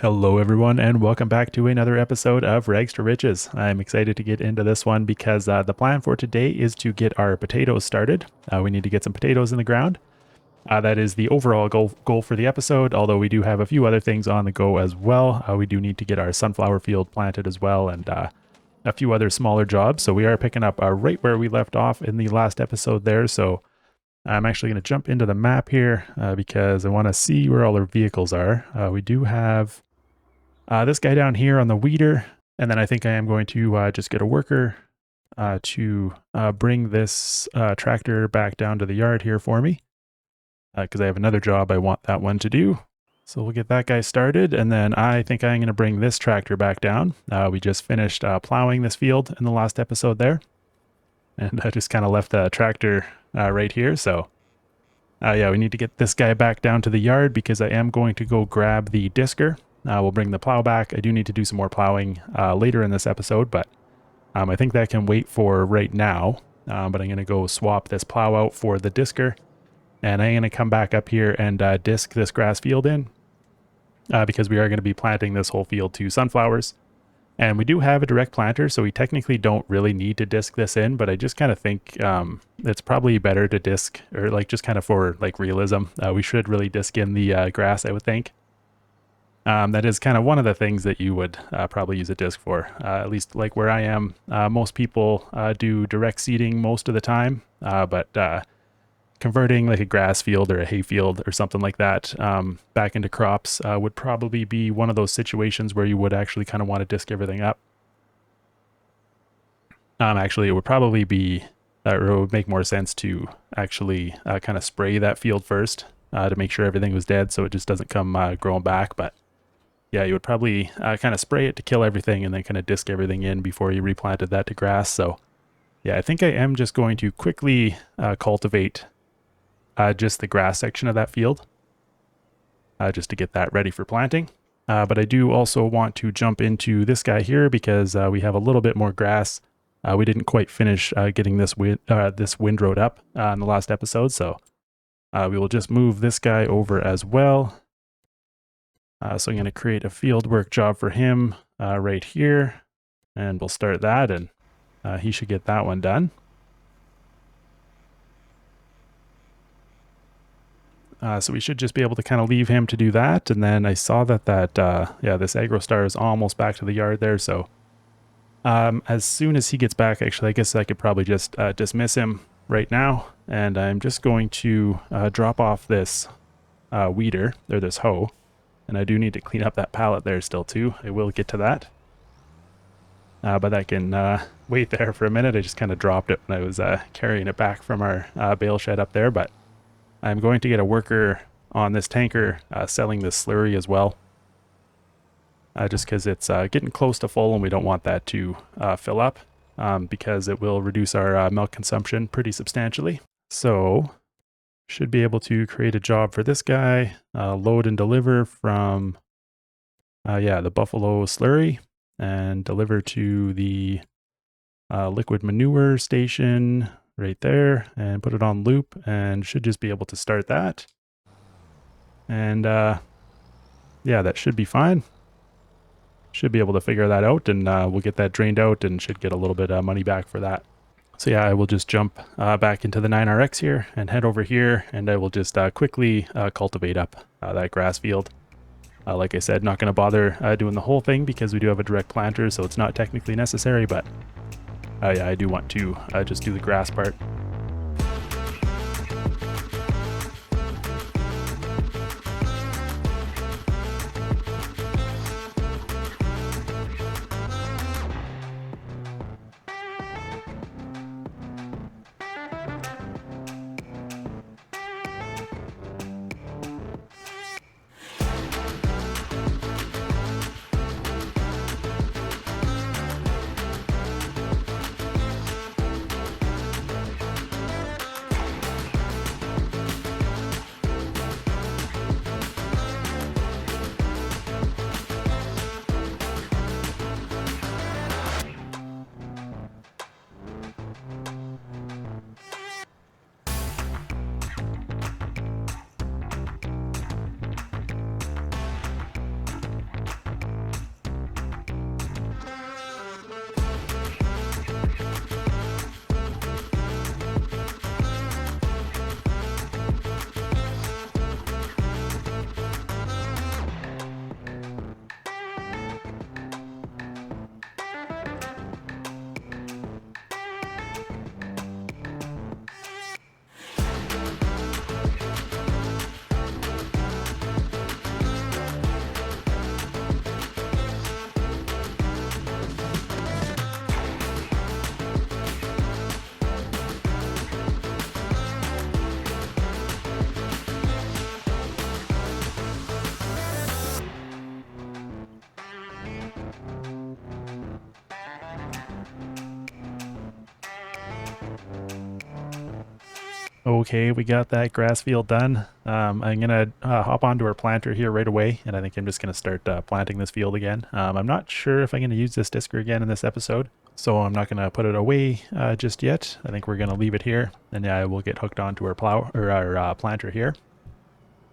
Hello everyone and welcome back to another episode of Rags to Riches. I'm excited to get into this one because the plan for today is to get our potatoes started. We need to get some potatoes in the ground. That is the overall goal for the episode, although we do have a few other things on the go as well. We do need to get our sunflower field planted as well and a few other smaller jobs. So we are picking up right where we left off in the last episode there. So I'm actually going to jump into the map here because I want to see where all our vehicles are. We do have this guy down here on the weeder, and then I think I am going to just get a worker to bring this tractor back down to the yard here for me because I have another job I want that one to do. So we'll get that guy started, and then I think I'm going to bring this tractor back down. We just finished plowing this field in the last episode there, and I just kind of left the tractor right here. So yeah, we need to get this guy back down to the yard because I am going to go grab the disker. We'll bring the plow back. I do need to do some more plowing later in this episode, but I think that can wait for right now. But I'm going to go swap this plow out for the disker, and I'm going to come back up here and disc this grass field in because we are going to be planting this whole field to sunflowers. And we do have a direct planter, so we technically don't really need to disc this in, but I just kind of think it's probably better to disc, or like just kind of for like realism. We should really disc in the grass, I would think. That is kind of one of the things that you would probably use a disc for, at least like where I am. Most people do direct seeding most of the time, but converting like a grass field or a hay field or something like that back into crops would probably be one of those situations where you would actually kind of want to disc everything up. Actually, it would probably be, or it would make more sense to actually kind of spray that field first to make sure everything was dead so it just doesn't come growing back. But yeah, you would probably kind of spray it to kill everything and then kind of disc everything in before you replanted that to grass. So yeah, I think I am just going to quickly cultivate just the grass section of that field just to get that ready for planting. But I do also want to jump into this guy here because we have a little bit more grass. We didn't quite finish getting this windrowed up in the last episode. So we will just move this guy over as well. So I'm going to create a field work job for him right here, and we'll start that, and he should get that one done. So we should just be able to kind of leave him to do that, and then I saw that yeah, this AgroStar is almost back to the yard there, so as soon as he gets back, actually I guess I could probably just dismiss him right now, and I'm just going to drop off this weeder, or this hoe. And I do need to clean up that pallet there still too. I will get to that. But I can wait there for a minute. I just kind of dropped it when I was carrying it back from our bale shed up there. But I'm going to get a worker on this tanker selling this slurry as well. Just because it's getting close to full and we don't want that to fill up because it will reduce our milk consumption pretty substantially. So should be able to create a job for this guy, load and deliver from, yeah, the Buffalo Slurry, and deliver to the liquid manure station right there, and put it on loop, and should just be able to start that. And yeah, that should be fine. Should be able to figure that out, and we'll get that drained out and should get a little bit of money back for that. So yeah, I will just jump back into the 9RX here and head over here, and I will just quickly cultivate up that grass field. Like I said, not going to bother doing the whole thing because we do have a direct planter, so it's not technically necessary, but yeah, I do want to just do the grass part. Okay, we got that grass field done. I'm gonna hop onto our planter here right away, and I think I'm just gonna start planting this field again. I'm not sure if I'm gonna use this discer again in this episode, so I'm not gonna put it away just yet. I think we're gonna leave it here, and yeah, we'll get hooked onto our plow or our planter here,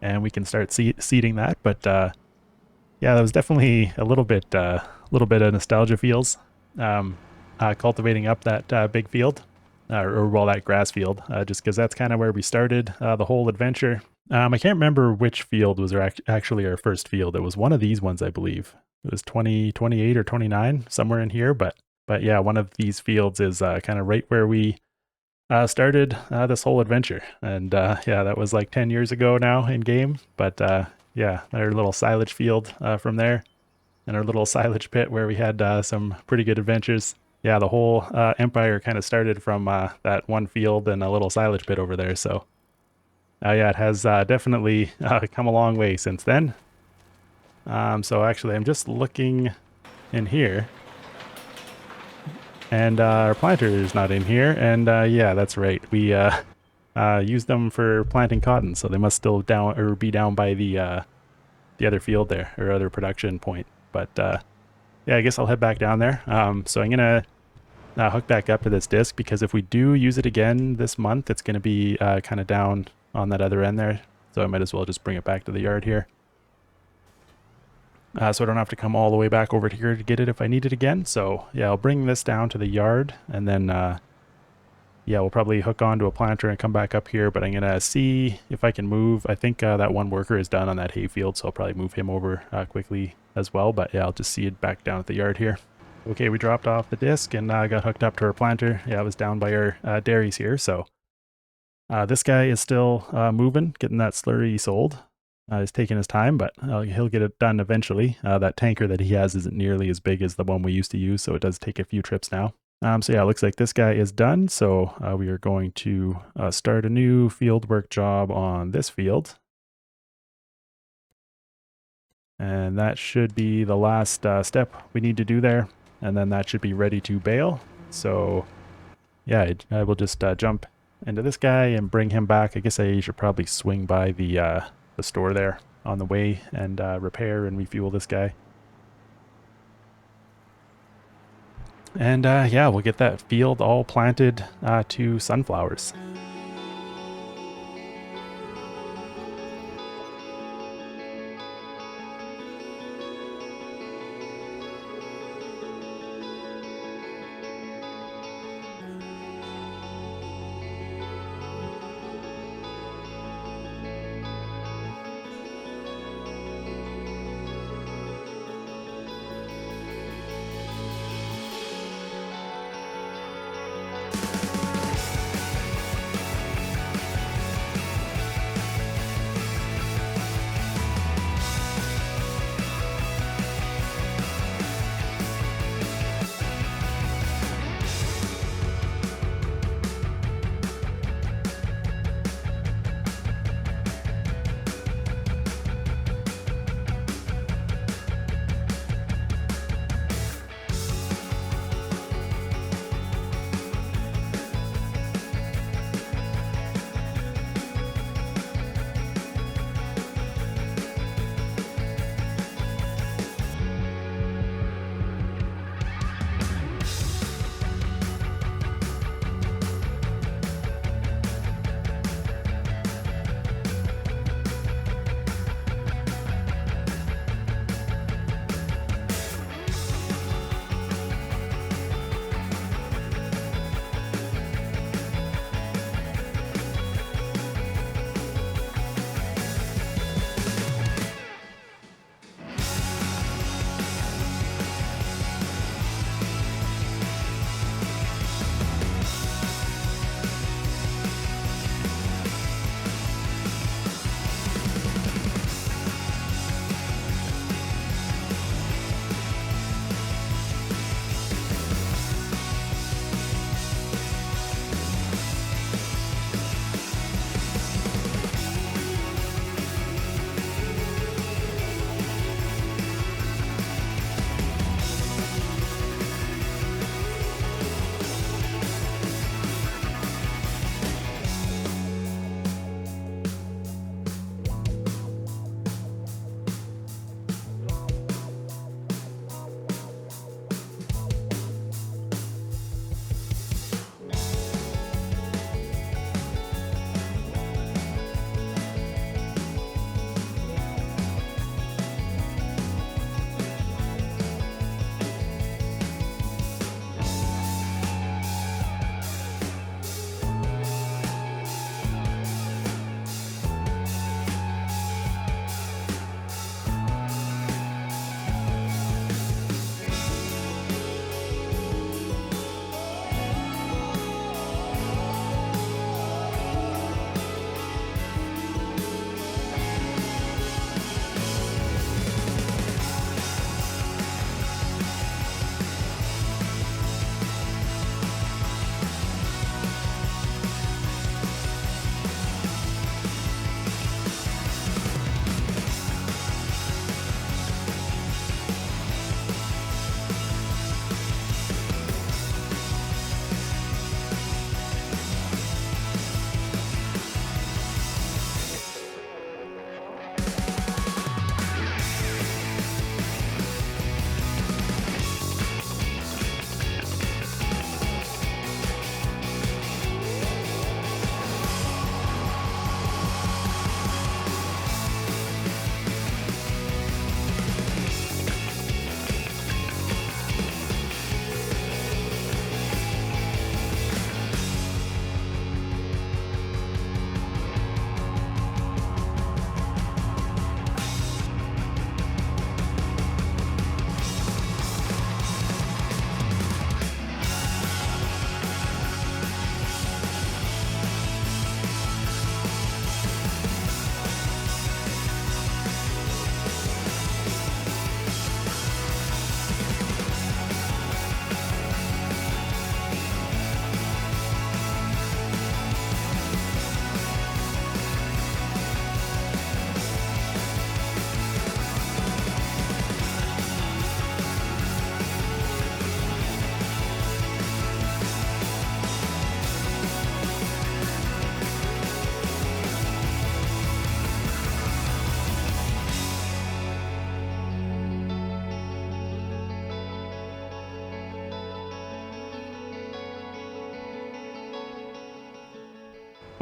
and we can start seeding that. But yeah, that was definitely a little bit of nostalgia feels, cultivating up that big field. Or well, that grass field, just because that's kind of where we started the whole adventure. I can't remember which field was actually our first field. It was one of these ones, I believe. It was 28 or 29, somewhere in here. But yeah, one of these fields is kind of right where we started this whole adventure. And yeah, that was like 10 years ago now in game. But yeah, our little silage field from there, and our little silage pit where we had some pretty good adventures. Yeah, the whole empire kind of started from that one field and a little silage pit over there. So yeah, it has definitely come a long way since then. So actually, I'm just looking in here, and our planter is not in here. And yeah, that's right. We used them for planting cotton, so they must still be down by the other field there, or other production point. But yeah, I guess I'll head back down there. So I'm gonna hook back up to this disc, because if we do use it again this month, it's going to be kind of down on that other end there. So I might as well just bring it back to the yard here. So I don't have to come all the way back over here to get it if I need it again. So yeah, I'll bring this down to the yard, and then yeah, we'll probably hook onto a planter and come back up here. But I'm going to see if I can move. I think that one worker is done on that hay field, so I'll probably move him over quickly as well. But yeah, I'll just see it back down at the yard here. Okay, we dropped off the disc and got hooked up to our planter. Yeah, it was down by our dairies here. So this guy is still moving, getting that slurry sold. He's taking his time, but he'll get it done eventually. That tanker that he has isn't nearly as big as the one we used to use, so it does take a few trips now. So yeah, it looks like this guy is done. So we are going to start a new field work job on this field. And that should be the last step we need to do there. And then that should be ready to bale. So yeah, I will just jump into this guy and bring him back. I guess I should probably swing by the store there on the way and repair and refuel this guy. And yeah, we'll get that field all planted to sunflowers.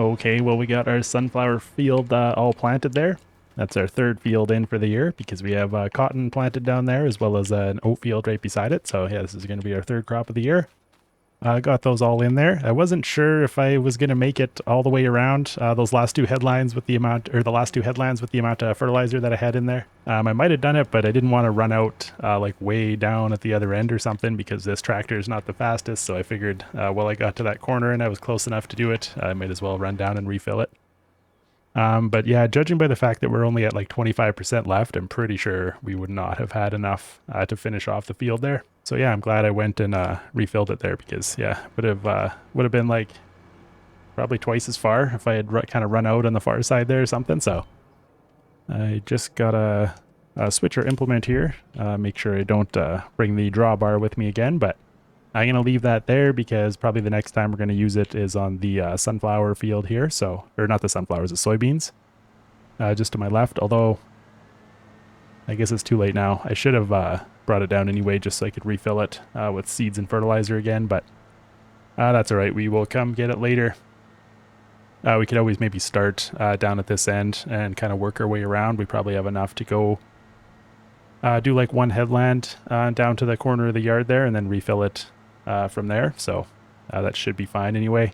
Okay, well, we got our sunflower field all planted there. That's our third field in for the year because we have cotton planted down there as well as an oat field right beside it. So yeah, this is going to be our third crop of the year. Got those all in there. I wasn't sure if I was going to make it all the way around those last two headlines with the amount, or the last two headlands with the amount of fertilizer that I had in there. I might have done it, but I didn't want to run out like way down at the other end or something because this tractor is not the fastest. So I figured, well, I got to that corner and I was close enough to do it. I might as well run down and refill it. But yeah, judging by the fact that we're only at like 25% left, I'm pretty sure we would not have had enough to finish off the field there. So yeah, I'm glad I went and refilled it there because yeah, would have been like probably twice as far if I had kind of run out on the far side there or something. So I just gotta switch our implement here, make sure I don't bring the drawbar with me again, but I'm going to leave that there because probably the next time we're going to use it is on the sunflower field here. So, or not the sunflowers, the soybeans, just to my left. Although, I guess it's too late now. I should have brought it down anyway just so I could refill it with seeds and fertilizer again. But that's all right. We will come get it later. We could always maybe start down at this end and kind of work our way around. We probably have enough to go do like one headland down to the corner of the yard there and then refill it from there, so that should be fine anyway.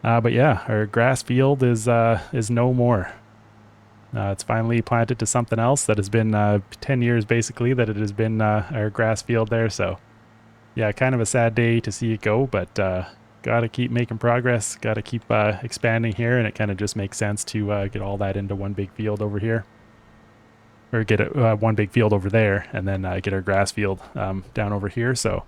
But yeah, our grass field is no more. It's finally planted to something else that has been 10 years basically that it has been our grass field there. So yeah, kind of a sad day to see it go, but gotta keep making progress, gotta keep expanding here, and it kind of just makes sense to get all that into one big field over here. Or get it, one big field over there, and then get our grass field down over here. So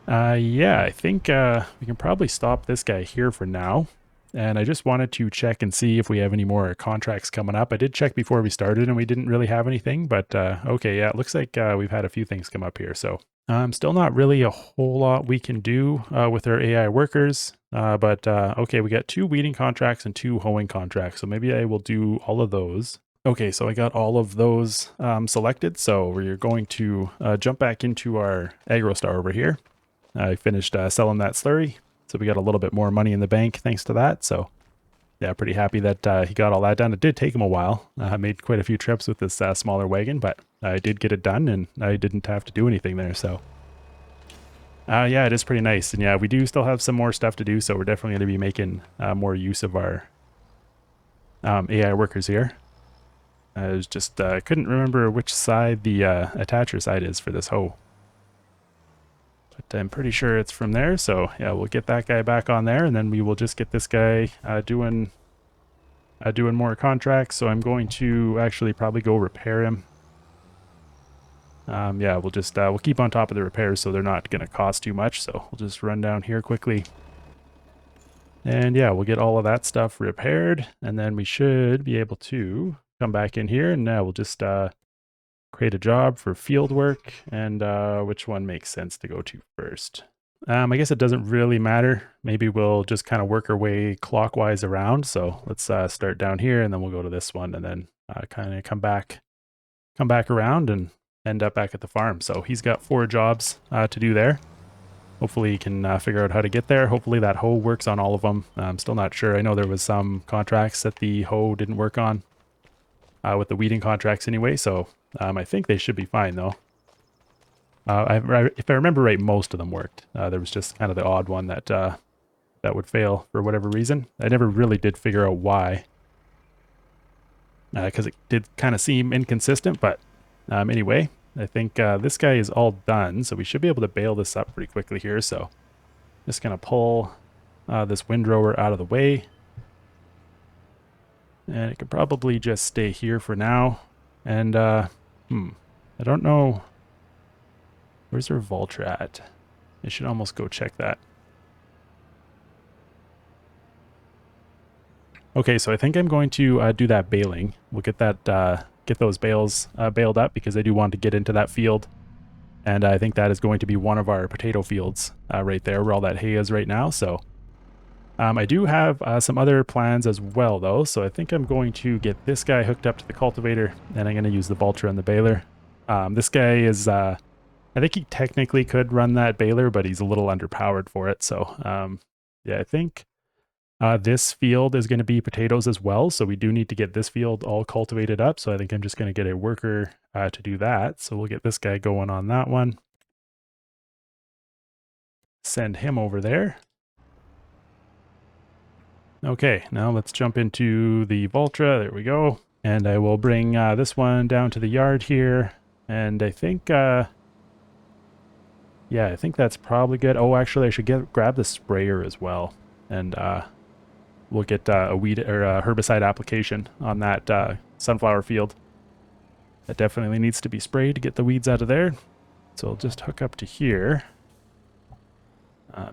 yeah, I think we can probably stop this guy here for now. And I just wanted to check and see if we have any more contracts coming up. I did check before we started and we didn't really have anything, but okay, yeah, it looks like we've had a few things come up here. So still not really a whole lot we can do with our AI workers, but okay, we got 2 weeding contracts and 2 hoeing contracts. So maybe I will do all of those. Okay, so I got all of those selected. So we're going to jump back into our AgroStar over here. I finished selling that slurry, so we got a little bit more money in the bank thanks to that. So yeah, pretty happy that he got all that done. It did take him a while. I made quite a few trips with this smaller wagon, but I did get it done and I didn't have to do anything there. So yeah, it is pretty nice. And yeah, we do still have some more stuff to do, so we're definitely going to be making more use of our AI workers here. I was just couldn't remember which side the attacher side is for this hoe. But I'm pretty sure it's from there, so yeah, we'll get that guy back on there, and then we will just get this guy doing more contracts. So I'm going to actually probably go repair him. Yeah, we'll just we'll keep on top of the repairs so they're not going to cost too much. So we'll just run down here quickly. And yeah, we'll get all of that stuff repaired, and then we should be able to come back in here, and now we'll just create a job for field work, and which one makes sense to go to first. I guess it doesn't really matter. Maybe we'll just kind of work our way clockwise around. So let's start down here, and then we'll go to this one, and then kind of come back around and end up back at the farm. So he's got 4 jobs to do there. Hopefully he can figure out how to get there. Hopefully that hoe works on all of them. I'm still not sure. I know there was some contracts that the hoe didn't work on with the weeding contracts anyway, so I think they should be fine though. If I remember right, most of them worked. There was just kind of the odd one that that would fail for whatever reason. I never really did figure out why, because it did kind of seem inconsistent, but anyway, I think this guy is all done, so we should be able to bail this up pretty quickly here. So just gonna pull this windrower out of the way. And it could probably just stay here for now. And, I don't know. Where's our Vulture at? I should almost go check that. Okay, so I think I'm going to do that baling. We'll get that, get those bales baled up because I do want to get into that field. And I think that is going to be one of our potato fields right there where all that hay is right now. So I do have some other plans as well, though, so I think I'm going to get this guy hooked up to the cultivator, and I'm going to use the Vulture and the baler. This guy is, I think he technically could run that baler, but he's a little underpowered for it, so yeah, I think This field is going to be potatoes as well, so we do need to get this field all cultivated up. So I think I'm just going to get a worker to do that. So we'll get this guy going on that one. Send him over there. Okay, now let's jump into the Valtra. There we go. And I will bring this one down to the yard here. And I think, yeah, I think that's probably good. Oh, actually, I should grab the sprayer as well. And we'll get a weed or a herbicide application on that sunflower field. That definitely needs to be sprayed to get the weeds out of there. So I'll just hook up to here.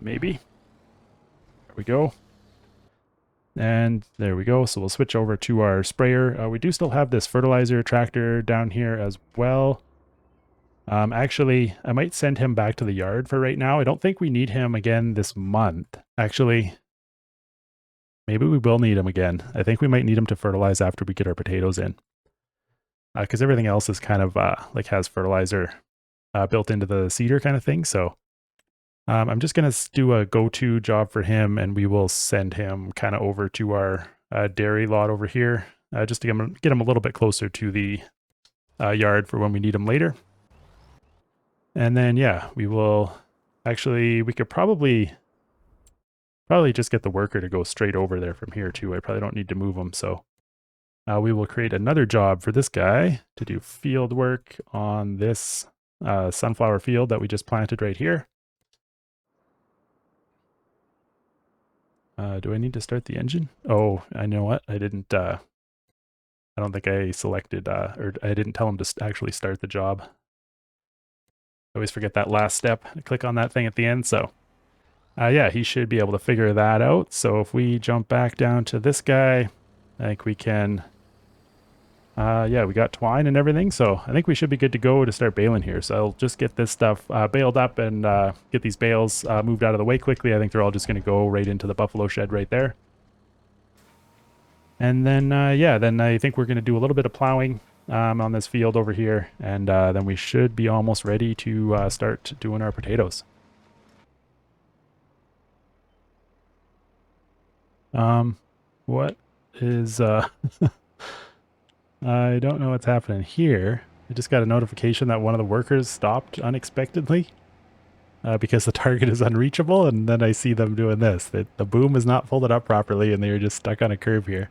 Maybe. There we go. And there we go. So we'll switch over to our sprayer. We do still have this fertilizer tractor down here as well. Actually, I might send him back to the yard for right now. I don't think we need him again this month. Actually, maybe we will need him again. I think we might need him to fertilize after we get our potatoes in. Because everything else is kind of like has fertilizer built into the seeder kind of thing. So I'm just going to do a go-to job for him, and we will send him kind of over to our dairy lot over here, just to get him a little bit closer to the yard for when we need him later. And then, yeah, we will actually, we could probably just get the worker to go straight over there from here too. I probably don't need to move him. So we will create another job for this guy to do field work on this sunflower field that we just planted right here. Do I need to start the engine? Oh, I know what. I didn't, I don't think I selected, or I didn't tell him to actually start the job. I always forget that last step. I click on that thing at the end. So, yeah, he should be able to figure that out. So if we jump back down to this guy, I think we can, yeah, we got twine and everything. So I think we should be good to go to start baling here. So I'll just get this stuff baled up and get these bales moved out of the way quickly. I think they're all just going to go right into the buffalo shed right there. And then, yeah, then I think we're going to do a little bit of plowing on this field over here. And then we should be almost ready to start doing our potatoes. What is... I don't know what's happening here. I just got a notification that one of the workers stopped unexpectedly because the target is unreachable, and then I see them doing this. The boom is not folded up properly, and they were just stuck on a curve here.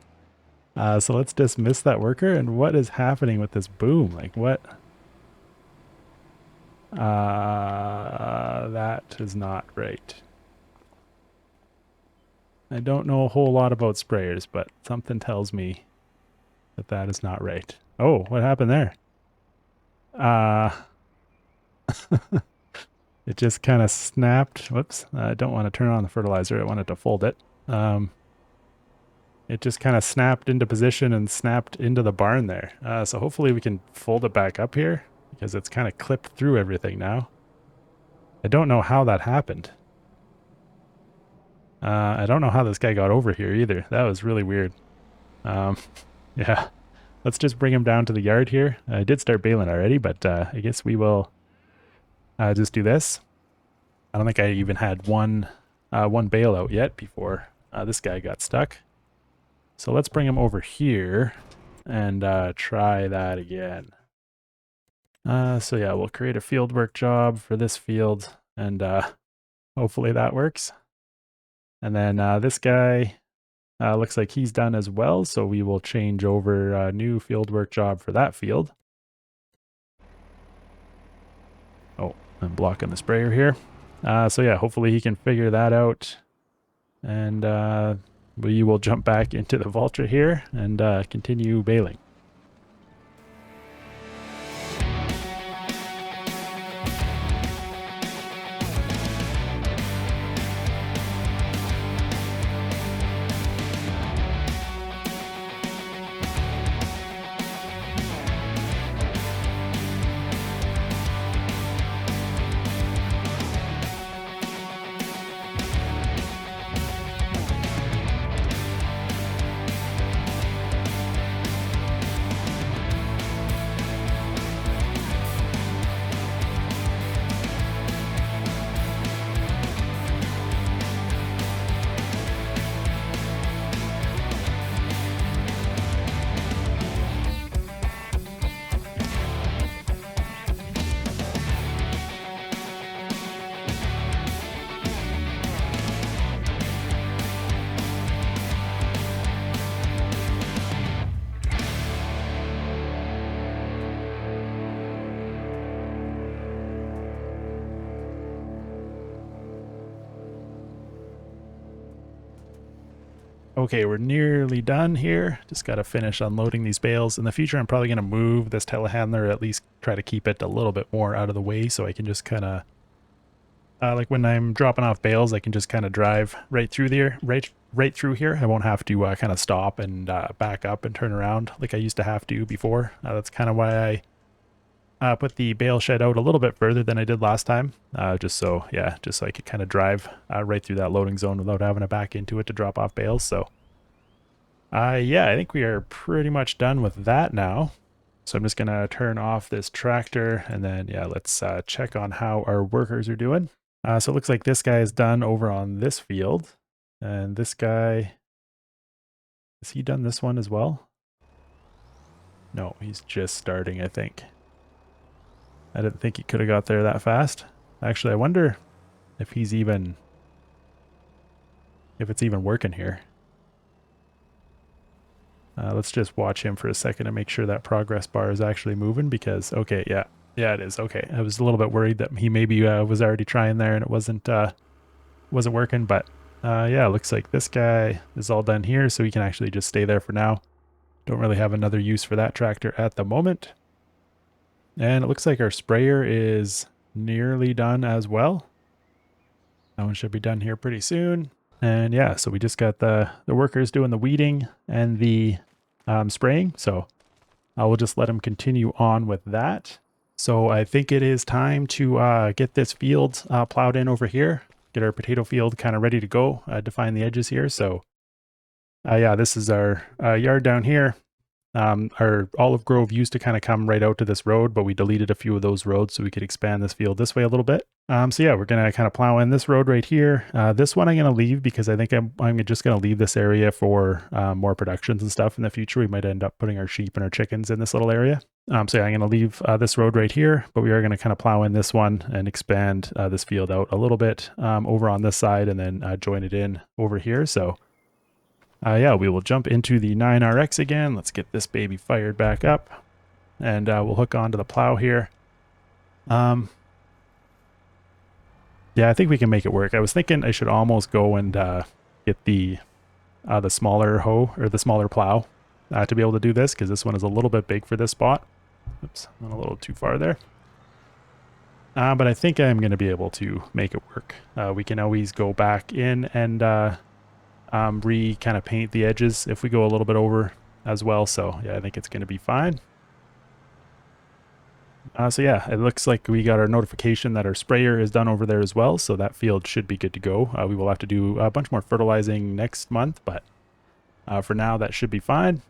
So let's dismiss that worker. And what is happening with this boom? Like, what? That is not right. I don't know a whole lot about sprayers, but something tells me that is not right. Oh, what happened there? It just kind of snapped. Whoops. I don't want to turn on the fertilizer. I wanted to fold it. It just kind of snapped into position and snapped into the barn there. So hopefully we can fold it back up here because it's kind of clipped through everything now. I don't know how that happened. I don't know how this guy got over here either. That was really weird. Yeah, let's just bring him down to the yard here. I did start baling already, but I guess we will just do this. I don't think I even had one bale out yet before this guy got stuck. So let's bring him over here and try that again. So yeah, we'll create a field work job for this field, and hopefully that works. And then this guy... looks like he's done as well, so we will change over a new fieldwork job for that field. Oh, I'm blocking the sprayer here. So yeah, hopefully he can figure that out. And we will jump back into the Valtra here and continue baling. Okay, we're nearly done here. Just got to finish unloading these bales. In the future, I'm probably going to move this telehandler, at least try to keep it a little bit more out of the way so I can just kind of, like when I'm dropping off bales, I can just kind of drive right through there, right through here. I won't have to kind of stop and back up and turn around like I used to have to before. That's kind of why I put the bale shed out a little bit further than I did last time, just so I could kind of drive right through that loading zone without having to back into it to drop off bales. So yeah, I think we are pretty much done with that now. So I'm just gonna turn off this tractor and then yeah, let's check on how our workers are doing. So it looks like this guy is done over on this field, and this guy, has he done this one as well? No, he's just starting, I think. I didn't think he could have got there that fast. Actually, I wonder if he's even, if it's even working here. Let's just watch him for a second and make sure that progress bar is actually moving because, okay, yeah, it is. Okay, I was a little bit worried that he maybe was already trying there and it wasn't working, but yeah, it looks like this guy is all done here, so he can actually just stay there for now. Don't really have another use for that tractor at the moment. And it looks like our sprayer is nearly done as well. That one should be done here pretty soon. And yeah, so we just got the workers doing the weeding and the spraying. So I will just let them continue on with that. So I think it is time to get this field plowed in over here. Get our potato field kind of ready to go, define the edges here. So yeah, this is our yard down here. Our olive grove used to kind of come right out to this road, but we deleted a few of those roads so we could expand this field this way a little bit. So yeah, we're going to kind of plow in this road right here. This one I'm going to leave because I think I'm just going to leave this area for more productions and stuff in the future. We might end up putting our sheep and our chickens in this little area. So yeah, I'm going to leave this road right here, but we are going to kind of plow in this one and expand this field out a little bit over on this side and then join it in over here. So yeah, we will jump into the 9RX again. Let's get this baby fired back up. And we'll hook onto the plow here. Yeah, I think we can make it work. I was thinking I should almost go and get the smaller hoe, or the smaller plow, to be able to do this, because this one is a little bit big for this spot. Oops, I went a little too far there. But I think I'm going to be able to make it work. We can always go back in and kind of paint the edges if we go a little bit over as well. So yeah, I think it's going to be fine. So yeah, it looks like we got our notification that our sprayer is done over there as well. So that field should be good to go. We will have to do a bunch more fertilizing next month, but for now that should be fine.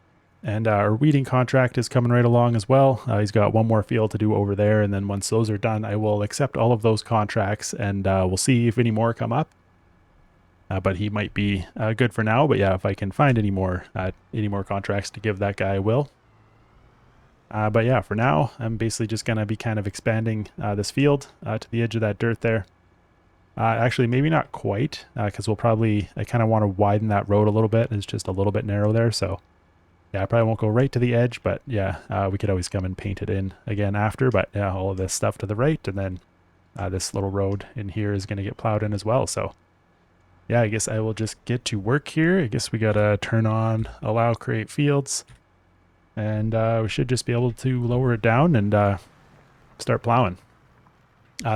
And our weeding contract is coming right along as well. He's got one more field to do over there. And then once those are done, I will accept all of those contracts and we'll see if any more come up. But he might be good for now. But yeah, if I can find any more contracts to give that guy, I will. But yeah, for now, I'm basically just going to be kind of expanding this field to the edge of that dirt there. Actually, maybe not quite, because I kind of want to widen that road a little bit. It's just a little bit narrow there. So yeah, I probably won't go right to the edge, but yeah, we could always come and paint it in again after. But yeah, all of this stuff to the right, and then this little road in here is going to get plowed in as well. So yeah, I guess I will just get to work here. I guess we got to turn on allow create fields. And we should just be able to lower it down and start plowing.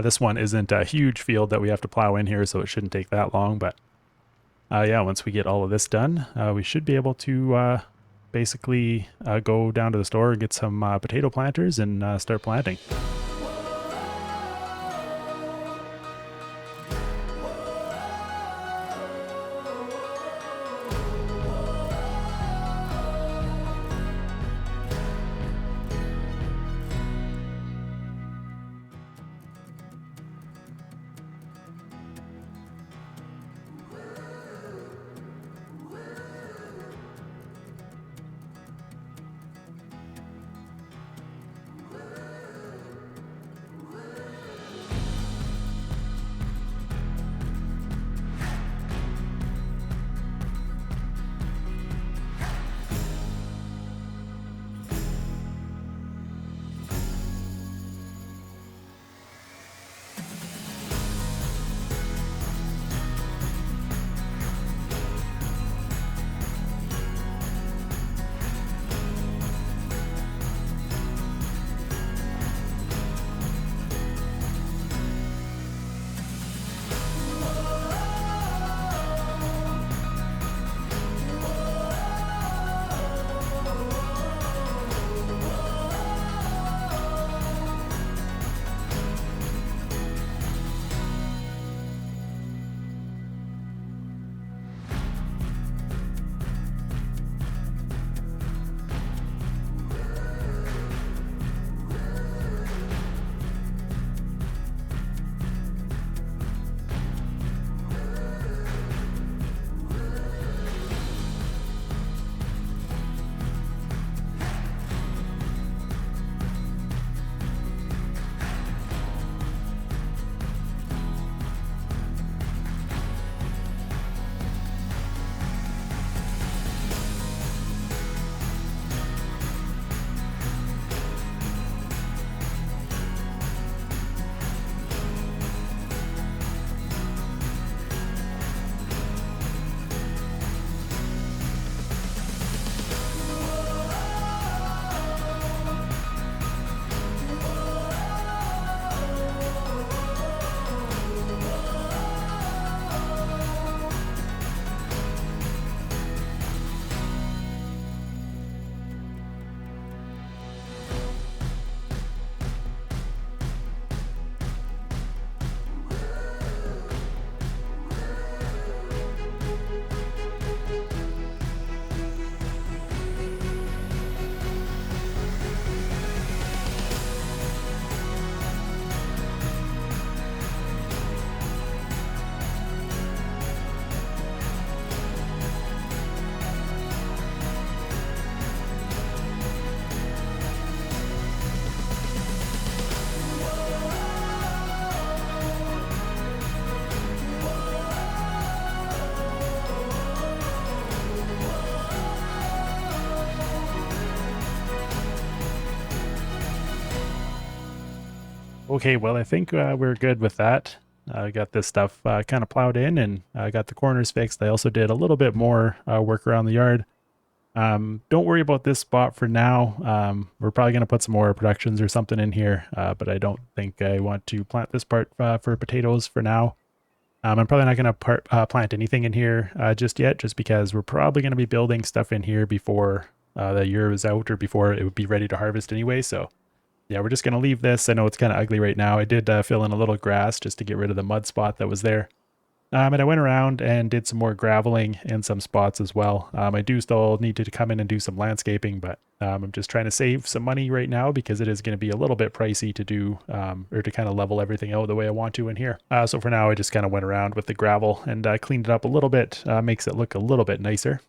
This one isn't a huge field that we have to plow in here, so it shouldn't take that long. But yeah, once we get all of this done, we should be able to basically go down to the store and get some potato planters and start planting. Okay, well, I think we're good with that. I got this stuff kind of plowed in, and I got the corners fixed. I also did a little bit more work around the yard. Don't worry about this spot for now. We're probably going to put some more productions or something in here, but I don't think I want to plant this part for potatoes for now. I'm probably not going to plant anything in here just yet, just because we're probably going to be building stuff in here before the year is out or before it would be ready to harvest anyway. So yeah, we're just going to leave this. I know it's kind of ugly right now. I did fill in a little grass just to get rid of the mud spot that was there. And I went around and did some more graveling in some spots as well. I do still need to come in and do some landscaping, but I'm just trying to save some money right now because it is going to be a little bit pricey to do or to kind of level everything out the way I want to in here. So for now, I just kind of went around with the gravel and cleaned it up a little bit, makes it look a little bit nicer.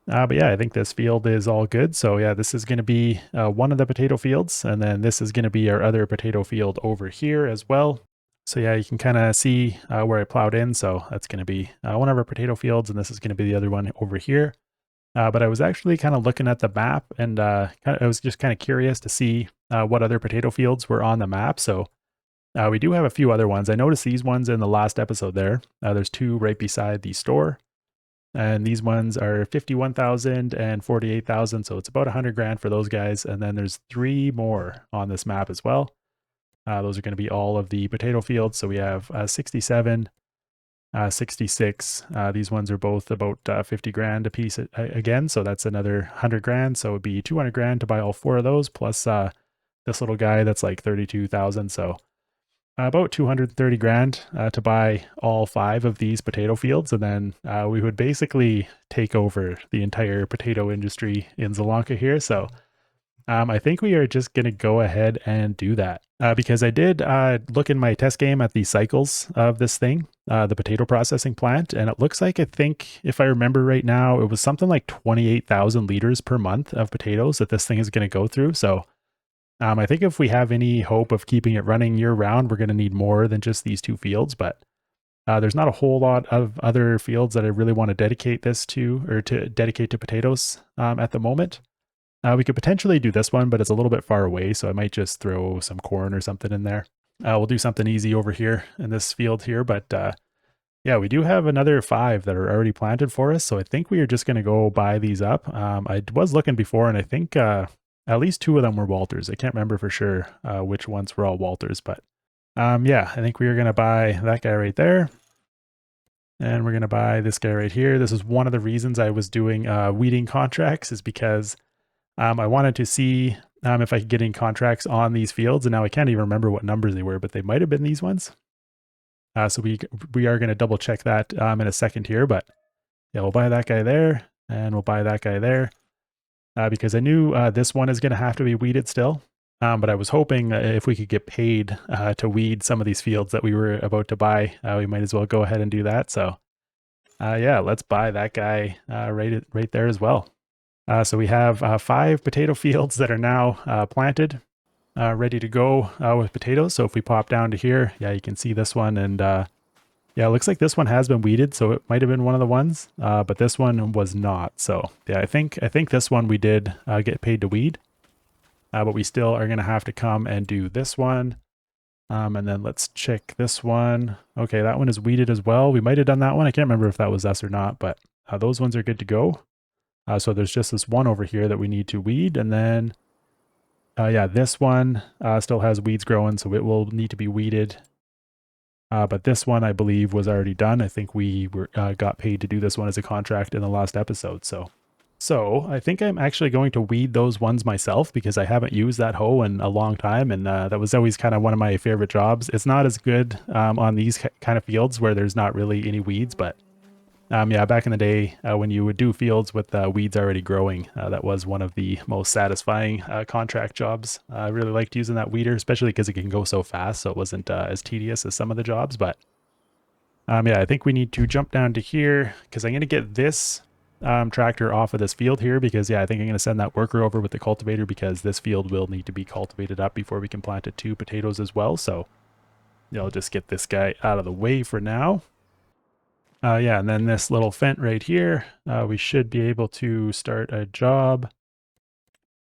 But yeah, I think this field is all good. So yeah, this is going to be one of the potato fields, and then this is going to be our other potato field over here as well. So yeah, you can kind of see where I plowed in. So that's going to be one of our potato fields, and this is going to be the other one over here. But I was actually kind of looking at the map, and I was just kind of curious to see what other potato fields were on the map. So we do have a few other ones. I noticed these ones in the last episode there. There's two right beside the store. And these ones are 51,000 and 48,000. So it's about 100 grand for those guys. And then there's 3 more on this map as well. Those are going to be all of the potato fields. So we have 67, 66. These ones are both about 50 grand a piece again. So that's another 100 grand. So it would be 200 grand to buy all 4 of those, plus this little guy that's like 32,000. So about 230 grand to buy all 5 of these potato fields. And then we would basically take over the entire potato industry in Zielonka here. So I think we are just going to go ahead and do that because I did look in my test game at the cycles of this thing, the potato processing plant. And it looks like, I think if I remember right now, it was something like 28,000 liters per month of potatoes that this thing is going to go through. So I think if we have any hope of keeping it running year round, we're going to need more than just these 2 fields, but there's not a whole lot of other fields that I really want to dedicate this to, or to dedicate to potatoes at the moment. We could potentially do this one, but it's a little bit far away, so I might just throw some corn or something in there. We'll do something easy over here in this field here, but yeah, we do have another 5 that are already planted for us, so I think we are just going to go buy these up. I was looking before, and I think at least 2 of them were Walters. I can't remember for sure which ones were all Walters, but yeah, I think we are going to buy that guy right there. And we're going to buy this guy right here. This is one of the reasons I was doing weeding contracts, is because I wanted to see if I could get in contracts on these fields. And now I can't even remember what numbers they were, but they might have been these ones. So we are going to double check that in a second here. But yeah, we'll buy that guy there, and we'll buy that guy there. Because I knew this one is going to have to be weeded still. But I was hoping if we could get paid to weed some of these fields that we were about to buy, we might as well go ahead and do that. So yeah, let's buy that guy right there as well. So we have 5 potato fields that are now planted, ready to go with potatoes. So if we pop down to here, yeah, you can see this one. And yeah, it looks like this one has been weeded, so it might have been one of the ones, but this one was not. So yeah, I think this one we did get paid to weed, but we still are going to have to come and do this one. And then let's check this one. Okay, that one is weeded as well. We might have done that one. I can't remember if that was us or not, but those ones are good to go. So there's just this one over here that we need to weed. And then, yeah, this one still has weeds growing, so it will need to be weeded. But this one, I believe, was already done. I think we got paid to do this one as a contract in the last episode. So I think I'm actually going to weed those ones myself because I haven't used that hoe in a long time. And that was always kind of one of my favorite jobs. It's not as good on these kind of fields where there's not really any weeds, but yeah, back in the day when you would do fields with weeds already growing, that was one of the most satisfying contract jobs. I really liked using that weeder, especially because it can go so fast, so it wasn't as tedious as some of the jobs. But yeah, I think we need to jump down to here because I'm going to get this tractor off of this field here because, yeah, I think I'm going to send that worker over with the cultivator because this field will need to be cultivated up before we can plant it 2 potatoes as well. So yeah, I'll just get this guy out of the way for now. Yeah, and then this little fent right here, we should be able to start a job,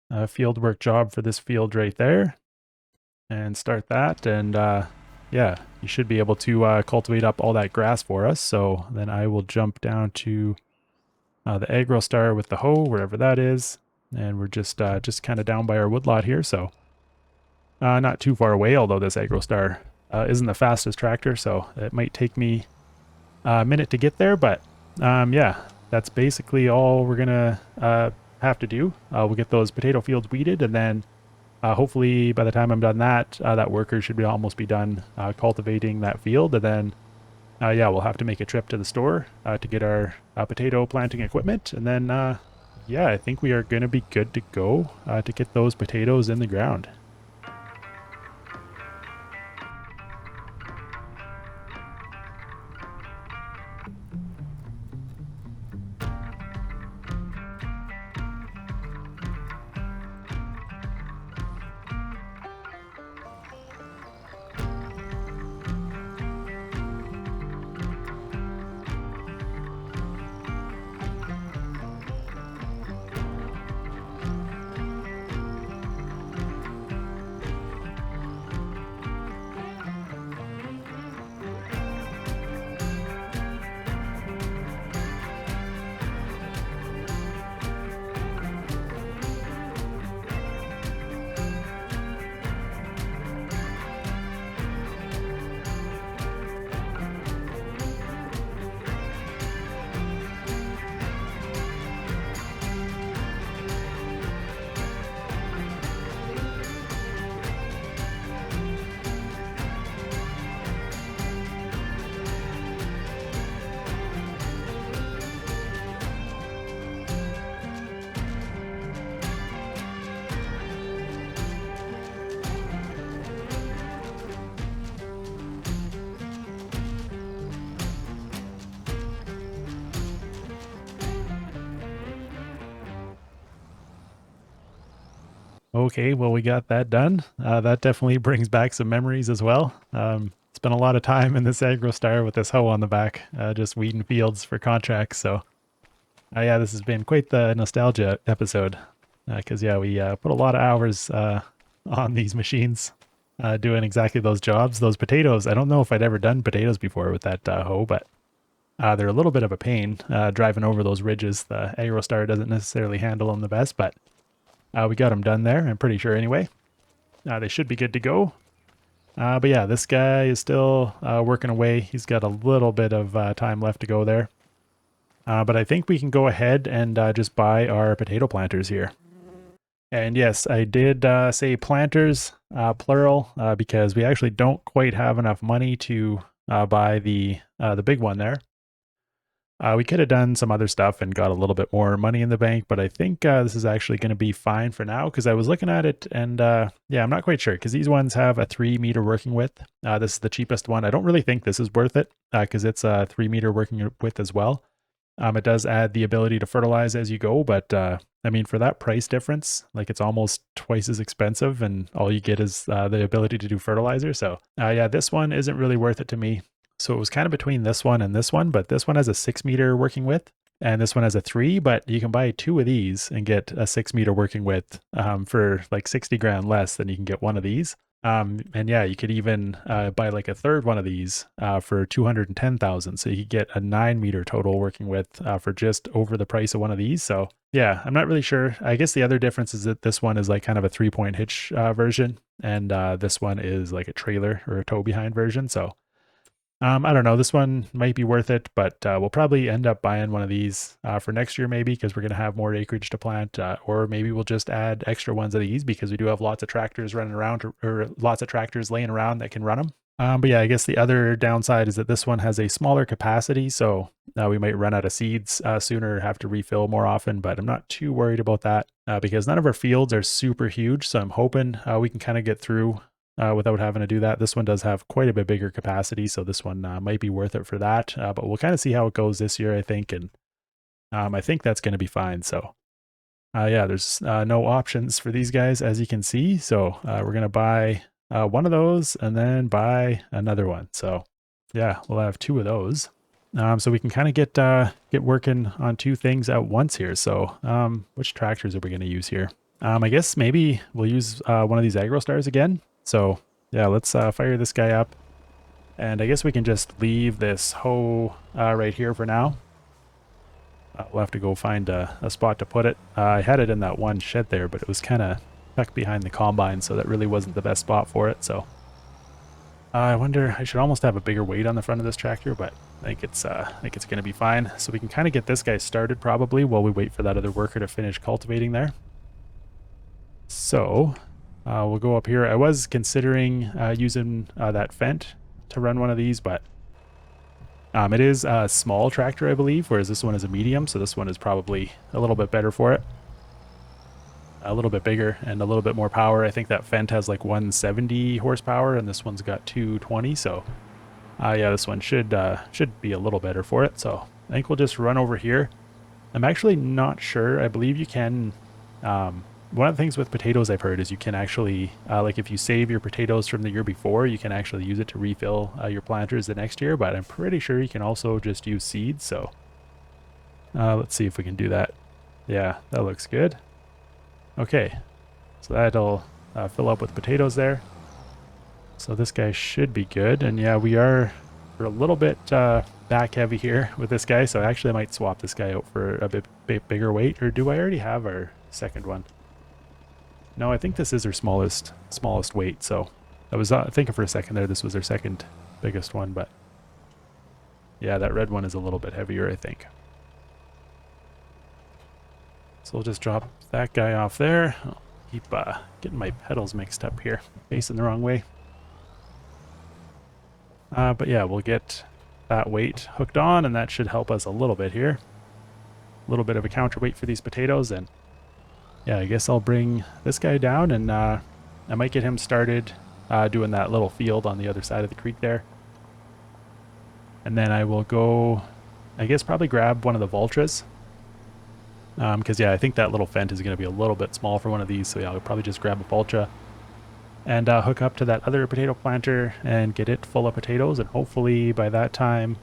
a field work job for this field right there. and start that. And yeah, you should be able to cultivate up all that grass for us. So then I will jump down to the aggro star with the hoe, wherever that is. And we're just kind of down by our woodlot here. So not too far away, although this aggro star isn't the fastest tractor. So it might take me a minute to get there. But yeah, that's basically all we're going to have to do. We'll get those potato fields weeded, and then hopefully by the time I'm done that, that worker should almost be done cultivating that field. And then, yeah, we'll have to make a trip to the store to get our potato planting equipment. And then, yeah, I think we are going to be good to go to get those potatoes in the ground. Okay, well, we got that done. That definitely brings back some memories as well. Spent a lot of time in this aggro star with this hoe on the back, just weeding fields for contracts. So, yeah, this has been quite the nostalgia episode. Because, yeah, we put a lot of hours on these machines doing exactly those jobs. Those potatoes, I don't know if I'd ever done potatoes before with that hoe, but they're a little bit of a pain driving over those ridges. The aggro star doesn't necessarily handle them the best, but we got them done there, I'm pretty sure anyway. They should be good to go. But yeah, this guy is still working away. He's got a little bit of time left to go there. But I think we can go ahead and just buy our potato planters here. And yes, I did say planters, plural, because we actually don't quite have enough money to buy the big one there. We could have done some other stuff and got a little bit more money in the bank, but I think this is actually going to be fine for now, because I was looking at it and yeah, I'm not quite sure, because these ones have a 3-meter working width. This is the cheapest one. I don't really think this is worth it because it's a 3-meter working width as well. It does add the ability to fertilize as you go, but I mean, for that price difference, like it's almost twice as expensive, and all you get is the ability to do fertilizer. So yeah, this one isn't really worth it to me. So it was kind of between this one and this one, but this one has a 6-meter working width and this one has a 3, but you can buy 2 of these and get a 6-meter working width for like 60 grand less than you can get one of these. And yeah, you could even buy like a third one of these for 210,000. So you could get a 9-meter total working width for just over the price of one of these. So yeah, I'm not really sure. I guess the other difference is that this one is like kind of a 3-point hitch version, and this one is like a trailer or a tow behind version. So I don't know, this one might be worth it, but we'll probably end up buying one of these for next year maybe, because we're going to have more acreage to plant, or maybe we'll just add extra ones of these because we do have lots of tractors running around, or lots of tractors laying around that can run them. But yeah, I guess the other downside is that this one has a smaller capacity, so we might run out of seeds sooner, have to refill more often, but I'm not too worried about that because none of our fields are super huge, so I'm hoping we can kind of get through without having to do that. This one does have quite a bit bigger capacity, so this one might be worth it for that, but we'll kind of see how it goes this year, I think, and I think that's going to be fine. So yeah, there's no options for these guys, as you can see, so we're going to buy one of those and then buy another one. So yeah, we'll have 2 of those. So we can kind of get working on 2 things at once here. So which tractors are we going to use here? I guess maybe we'll use one of these aggro stars again. So yeah, let's fire this guy up. And I guess we can just leave this hoe right here for now. We'll have to go find a spot to put it. I had it in that one shed there, but it was kind of tucked behind the combine, so that really wasn't the best spot for it. So I wonder, I should almost have a bigger weight on the front of this tractor, but I think it's going to be fine. So we can kind of get this guy started probably while we wait for that other worker to finish cultivating there. So we'll go up here. I was considering using that Fendt to run one of these, but it is a small tractor, I believe, whereas this one is a medium, so this one is probably a little bit better for it. A little bit bigger and a little bit more power. I think that Fendt has like 170 horsepower, and this one's got 220, so yeah, this one should be a little better for it. So I think we'll just run over here. I'm actually not sure. I believe you can... one of the things with potatoes I've heard is you can actually, like if you save your potatoes from the year before, you can actually use it to refill your planters the next year, but I'm pretty sure you can also just use seeds, so let's see if we can do that. Yeah, that looks good. Okay, so that'll fill up with potatoes there. So this guy should be good, and yeah, we're a little bit back heavy here with this guy, so actually I might swap this guy out for a bit bigger weight, or do I already have our second one? No, I think this is our smallest weight, so I was thinking for a second there this was our second biggest one, but yeah, that red one is a little bit heavier, I think. So we'll just drop that guy off there. I'll keep getting my pedals mixed up here, facing the wrong way. But yeah, we'll get that weight hooked on, and that should help us a little bit here. A little bit of a counterweight for these potatoes, and yeah, I guess I'll bring this guy down, and I might get him started doing that little field on the other side of the creek there. And then I will go, I guess, probably grab one of the Vultras. Because yeah, I think that little Fendt is going to be a little bit small for one of these, so yeah, I'll probably just grab a Vultra and hook up to that other potato planter and get it full of potatoes, and hopefully by that time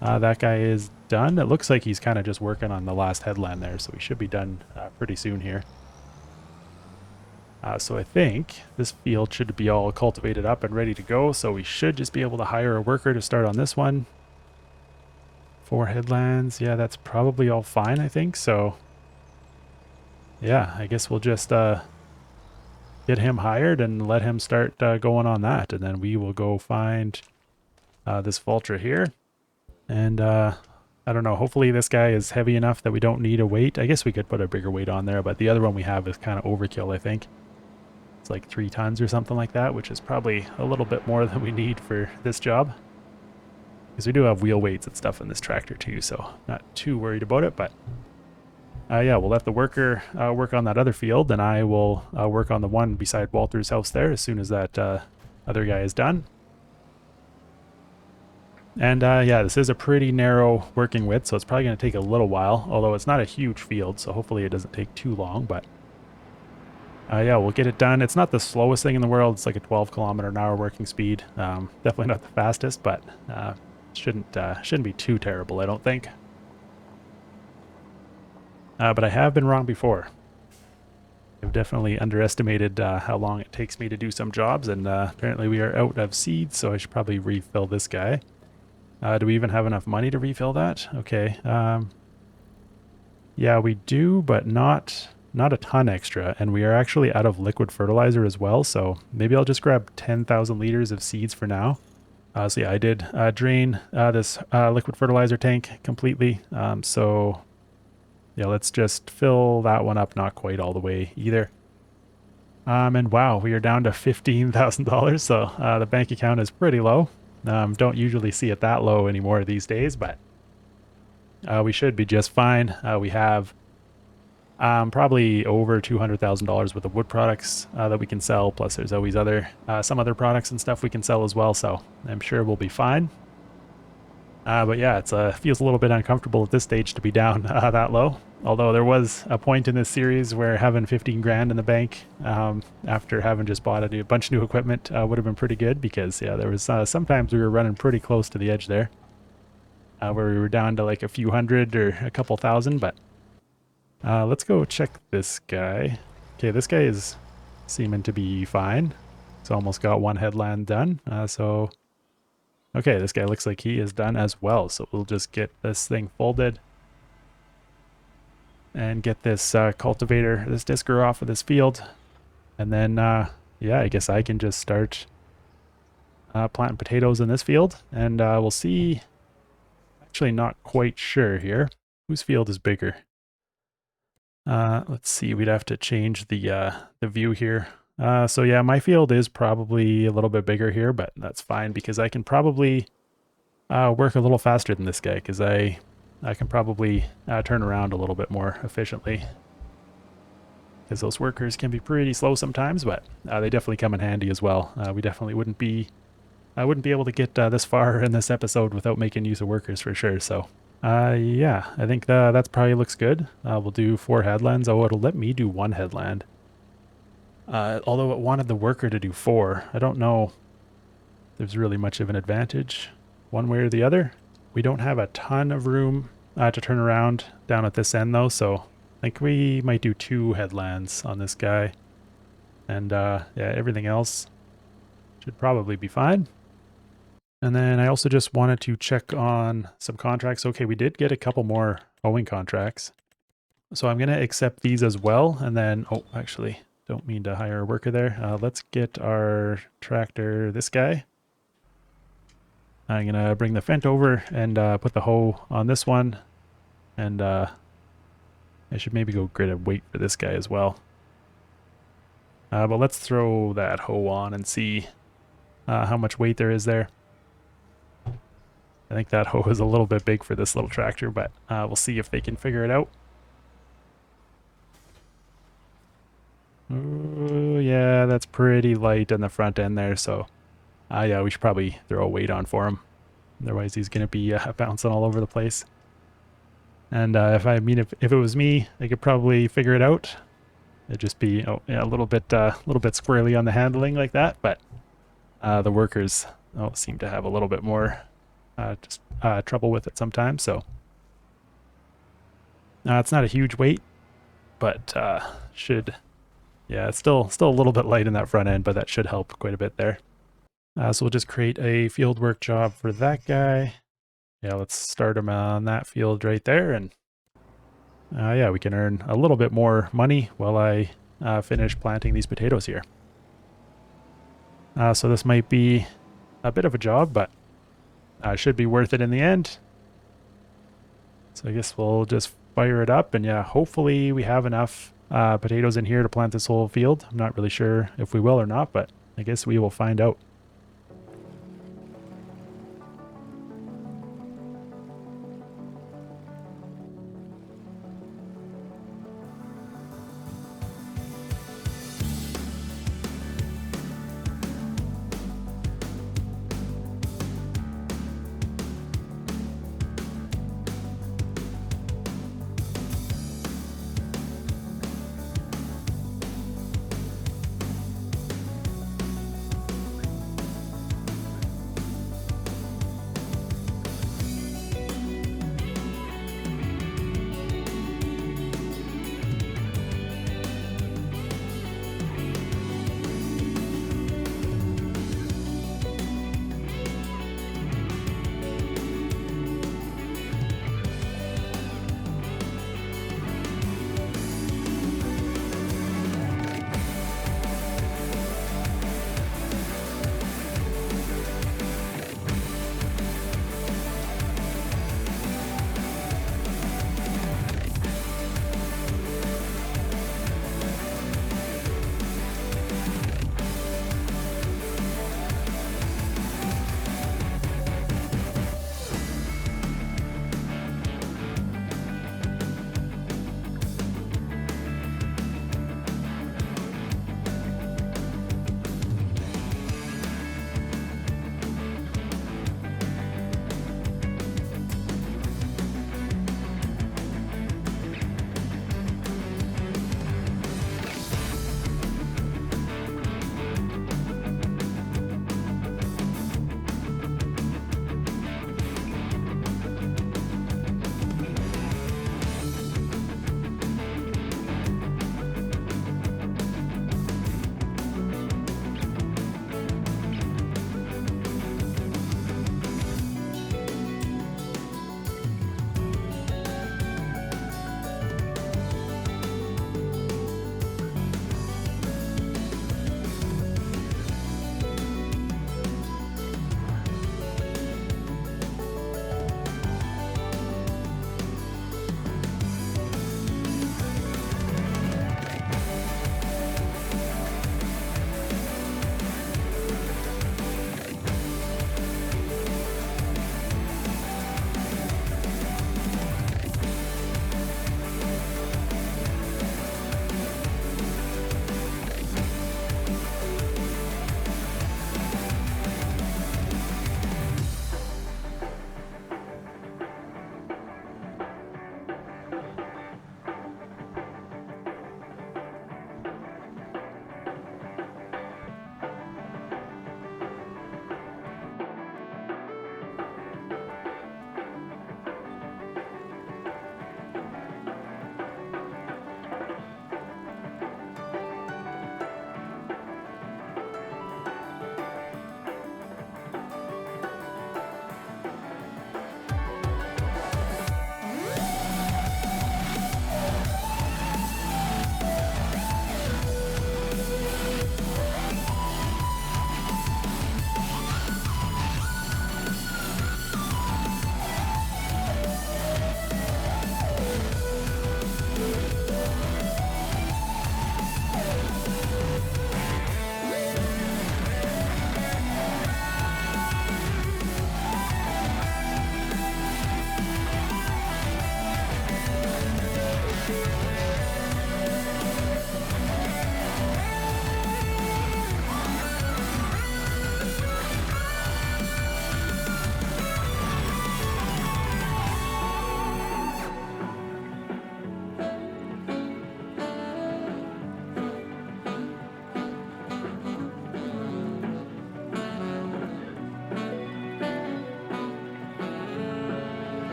that guy is done. It looks like he's kind of just working on the last headland there, so we should be done pretty soon here. So I think this field should be all cultivated up and ready to go, so we should just be able to hire a worker to start on this one. 4 headlands, yeah, that's probably all fine, I think. So yeah, I guess we'll just get him hired and let him start going on that, and then we will go find this Vultra here. And I don't know, hopefully this guy is heavy enough that we don't need a weight. I guess we could put a bigger weight on there, but the other one we have is kind of overkill, I think. It's like 3 tons or something like that, which is probably a little bit more than we need for this job. Because we do have wheel weights and stuff in this tractor too, so not too worried about it. But yeah, we'll let the worker work on that other field, and I will work on the one beside Walter's house there as soon as that other guy is done. And yeah, this is a pretty narrow working width, so it's probably going to take a little while, although it's not a huge field, so hopefully it doesn't take too long. But yeah, we'll get it done. It's not the slowest thing in the world. It's like a 12-kilometer-an-hour working speed. Definitely not the fastest, but shouldn't be too terrible, I don't think. But I have been wrong before. I've definitely underestimated how long it takes me to do some jobs, and apparently we are out of seeds, so I should probably refill this guy. Do we even have enough money to refill that? Okay. Yeah, we do, but not a ton extra, and we are actually out of liquid fertilizer as well, so maybe I'll just grab 10,000 liters of seeds for now. So yeah, I did drain this liquid fertilizer tank completely, so yeah, let's just fill that one up, not quite all the way either. And wow, we are down to $15,000, so the bank account is pretty low. Don't usually see it that low anymore these days, but we should be just fine. We have probably over $200,000 worth of wood products that we can sell, plus there's always some other products and stuff we can sell as well, so I'm sure we'll be fine. But yeah, it feels a little bit uncomfortable at this stage to be down that low. Although there was a point in this series where having 15 grand in the bank after having just bought a bunch of new equipment would have been pretty good, because yeah, there was sometimes we were running pretty close to the edge there, where we were down to like a few hundred or a couple thousand. But let's go check this guy. Okay, this guy is seeming to be fine. It's almost got one headland done. So, okay, this guy looks like he is done as well. So we'll just get this thing folded and get this cultivator, this discer off of this field. And then, yeah, I guess I can just start planting potatoes in this field. And we'll see. Actually, not quite sure here. Whose field is bigger? Let's see. We'd have to change the view here. So yeah, my field is probably a little bit bigger here, but that's fine because I can probably work a little faster than this guy because I can probably turn around a little bit more efficiently. Because those workers can be pretty slow sometimes, but they definitely come in handy as well. We definitely wouldn't be able to get this far in this episode without making use of workers for sure. So yeah, I think that probably looks good. We'll do 4 headlands. Oh, it'll let me do 1 headland. Although it wanted the worker to do 4. I don't know if there's really much of an advantage one way or the other. We don't have a ton of room to turn around down at this end though, so I think we might do 2 headlands on this guy. And yeah, everything else should probably be fine. And then I also just wanted to check on some contracts. Okay, we did get a couple more owing contracts. So I'm going to accept these as well. And then, oh, actually, don't mean to hire a worker there. Let's get our tractor, this guy. I'm going to bring the Fent over and put the hoe on this one. And I should maybe go get a weight for this guy as well. But let's throw that hoe on and see how much weight there is there. I think that hoe is a little bit big for this little tractor, but we'll see if they can figure it out. Oh, yeah, that's pretty light in the front end there, so yeah, we should probably throw a weight on for him. Otherwise, he's going to be bouncing all over the place. And if it was me, I could probably figure it out. It'd just be a little bit squirrely on the handling like that, but the workers seem to have a little bit more trouble with it sometimes. So it's not a huge weight, but yeah, it's still a little bit light in that front end, but that should help quite a bit there. So we'll just create a field work job for that guy. Yeah, let's start him on that field right there, and yeah, we can earn a little bit more money while I finish planting these potatoes here. So this might be a bit of a job, but should be worth it in the end. So I guess we'll just fire it up, and yeah, hopefully we have enough potatoes in here to plant this whole field. I'm not really sure if we will or not, but I guess we will find out.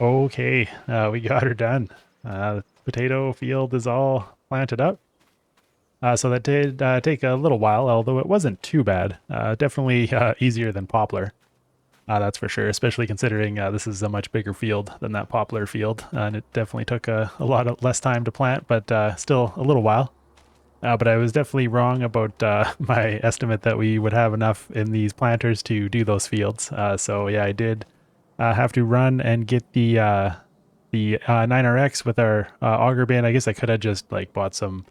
Okay, we got her done. The potato field is all planted up. So that did take a little while, although it wasn't too bad. Definitely easier than poplar. That's for sure, especially considering this is a much bigger field than that poplar field. And it definitely took a lot of less time to plant, but still a little while. But I was definitely wrong about my estimate that we would have enough in these planters to do those fields. So yeah, I did have to run and get the 9RX with our auger bin. I guess I could have just like bought some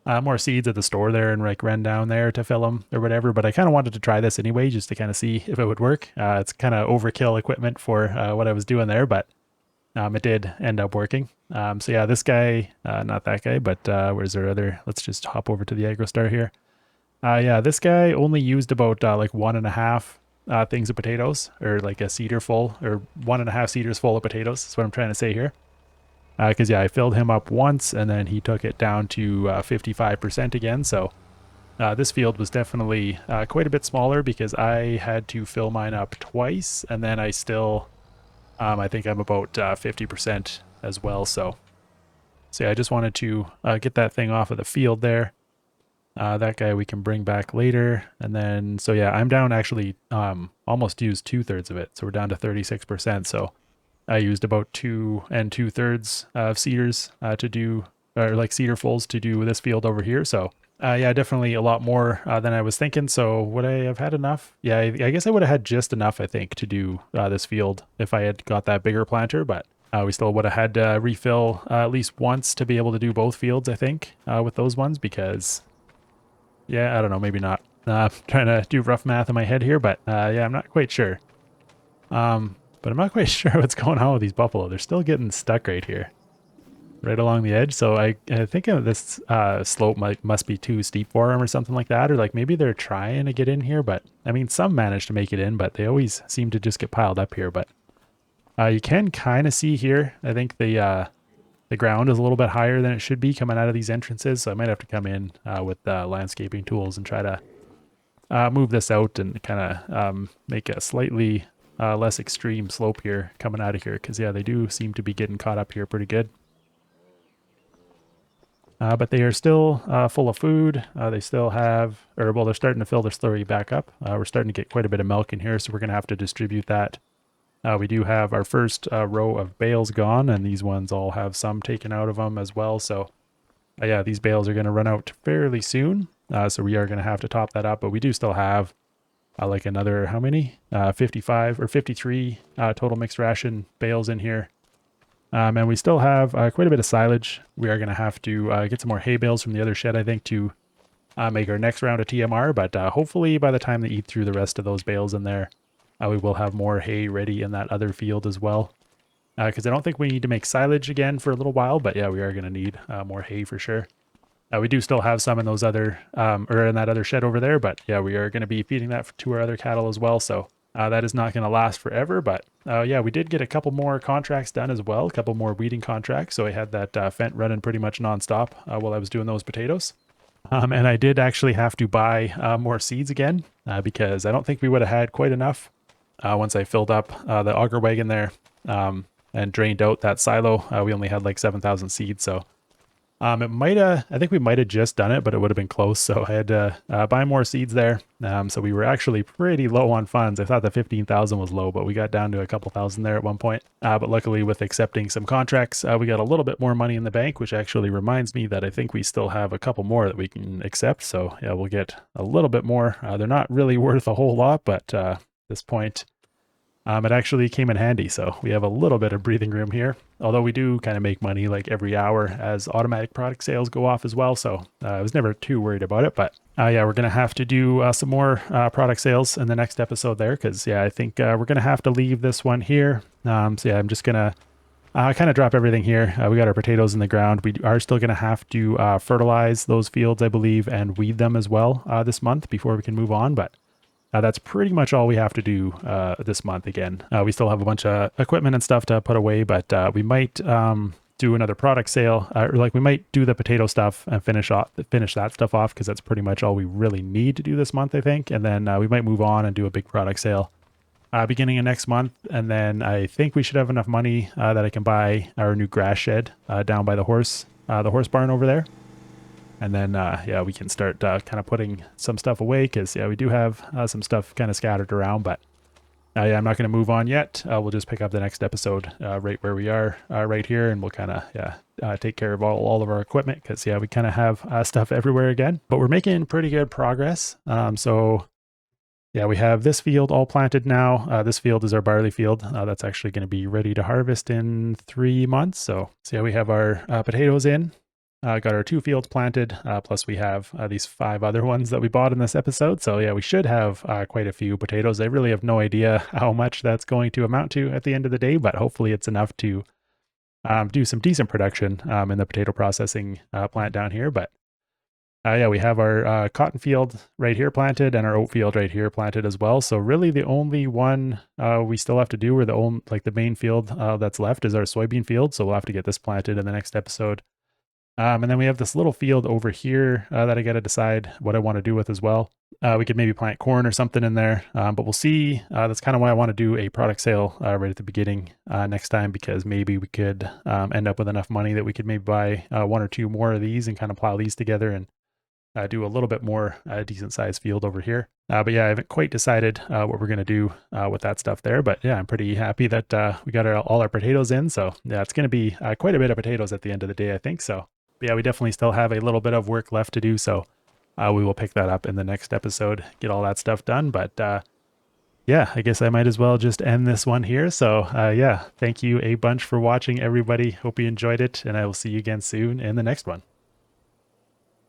more seeds at the store there and like run down there to fill them or whatever. But I kind of wanted to try this anyway, just to kind of see if it would work. It's kind of overkill equipment for what I was doing there, but it did end up working. So yeah, this guy, not that guy, but where's our other? Let's just hop over to the AgroStar here. Yeah, this guy only used about like 1.5 things of potatoes, or like a seeder full, or 1.5 seeders full of potatoes. That's what I'm trying to say here. Because yeah, I filled him up once and then he took it down to 55% again. So this field was definitely quite a bit smaller because I had to fill mine up twice, and then I still, I think I'm about 50% as well. So yeah, I just wanted to get that thing off of the field there. That guy we can bring back later. And then, so yeah, I'm down actually almost used 2/3 of it. So we're down to 36%. So I used about 2 2/3 of seeders to do, or like cedarfuls to do this field over here. So yeah, definitely a lot more than I was thinking. So would I have had enough? Yeah, I guess I would have had just enough, I think, to do this field if I had got that bigger planter. But we still would have had to refill at least once to be able to do both fields, I think, with those ones. Because, yeah, I don't know, maybe not. I'm trying to do rough math in my head here, but yeah, I'm not quite sure. But I'm not quite sure what's going on with these buffalo. They're still getting stuck right here, right along the edge. So I think this slope must be too steep for them or something like that. Or like maybe they're trying to get in here. But I mean, some manage to make it in, but they always seem to just get piled up here. But you can kind of see here, I think the ground is a little bit higher than it should be coming out of these entrances. So I might have to come in with landscaping tools and try to move this out and kind of make a slightly less extreme slope here coming out of here, because yeah, they do seem to be getting caught up here pretty good. But they are still full of food. They still have, or well, they're starting to fill their slurry back up. We're starting to get quite a bit of milk in here, so we're going to have to distribute that. We do have our first row of bales gone, and these ones all have some taken out of them as well. So yeah, these bales are going to run out fairly soon. So we are going to have to top that up, but we do still have like another, how many? 55 or 53 total mixed ration bales in here. And we still have quite a bit of silage. We are going to have to get some more hay bales from the other shed, I think, to make our next round of TMR. But hopefully by the time they eat through the rest of those bales in there, we will have more hay ready in that other field as well. Because I don't think we need to make silage again for a little while. But yeah, we are going to need more hay for sure. We do still have some in those other, or in that other shed over there, but yeah, we are going to be feeding that to our other cattle as well. So that is not going to last forever, but yeah, we did get a couple more contracts done as well, a couple more weeding contracts. So I had that Fent running pretty much nonstop while I was doing those potatoes. And I did actually have to buy more seeds again because I don't think we would have had quite enough once I filled up the auger wagon there and drained out that silo. We only had like 7,000 seeds, so it might have, I think we might have just done it, but it would have been close. So I had to buy more seeds there. So we were actually pretty low on funds. I thought the 15,000 was low, but we got down to a couple thousand there at one point. But luckily with accepting some contracts, we got a little bit more money in the bank, which actually reminds me that I think we still have a couple more that we can accept. So yeah, we'll get a little bit more. They're not really worth a whole lot, but at this point, it actually came in handy, so we have a little bit of breathing room here. Although we do kind of make money like every hour as automatic product sales go off as well, so I was never too worried about it. But yeah, we're going to have to do some more product sales in the next episode there, because yeah, I think we're going to have to leave this one here. So yeah, I'm just going to kind of drop everything here. We got our potatoes in the ground. We are still going to have to fertilize those fields, I believe, and weed them as well this month before we can move on, but that's pretty much all we have to do this month again. We still have a bunch of equipment and stuff to put away, but we might do another product sale, or like we might do the potato stuff and finish that stuff off, because that's pretty much all we really need to do this month, I think. And then we might move on and do a big product sale beginning of next month. And then I think we should have enough money that I can buy our new grass shed down by the horse barn over there. And then, yeah, we can start kind of putting some stuff away because, yeah, we do have some stuff kind of scattered around. But, yeah, I'm not going to move on yet. We'll just pick up the next episode right where we are right here. And we'll kind of, yeah, take care of all of our equipment because, yeah, we kind of have stuff everywhere again. But we're making pretty good progress. So, yeah, we have this field all planted now. This field is our barley field. That's actually going to be ready to harvest in 3 months. So yeah, we have our potatoes in. Got our 2 fields planted, plus we have these 5 other ones that we bought in this episode. So yeah, we should have quite a few potatoes. I really have no idea how much that's going to amount to at the end of the day, but hopefully it's enough to do some decent production in the potato processing plant down here. But yeah, we have our cotton field right here planted and our oat field right here planted as well. So really the only one we still have to do, or the main field that's left, is our soybean field. So we'll have to get this planted in the next episode. And then we have this little field over here that I got to decide what I want to do with as well. We could maybe plant corn or something in there, but we'll see. That's kind of why I want to do a product sale right at the beginning next time, because maybe we could end up with enough money that we could maybe buy 1 or 2 more of these and kind of plow these together and do a little bit more decent sized field over here. But yeah, I haven't quite decided what we're going to do with that stuff there. But yeah, I'm pretty happy that we got all our potatoes in. So yeah, it's going to be quite a bit of potatoes at the end of the day, I think. So but yeah, we definitely still have a little bit of work left to do. So we will pick that up in the next episode, get all that stuff done. But yeah, I guess I might as well just end this one here. So yeah, thank you a bunch for watching, everybody. Hope you enjoyed it, and I will see you again soon in the next one.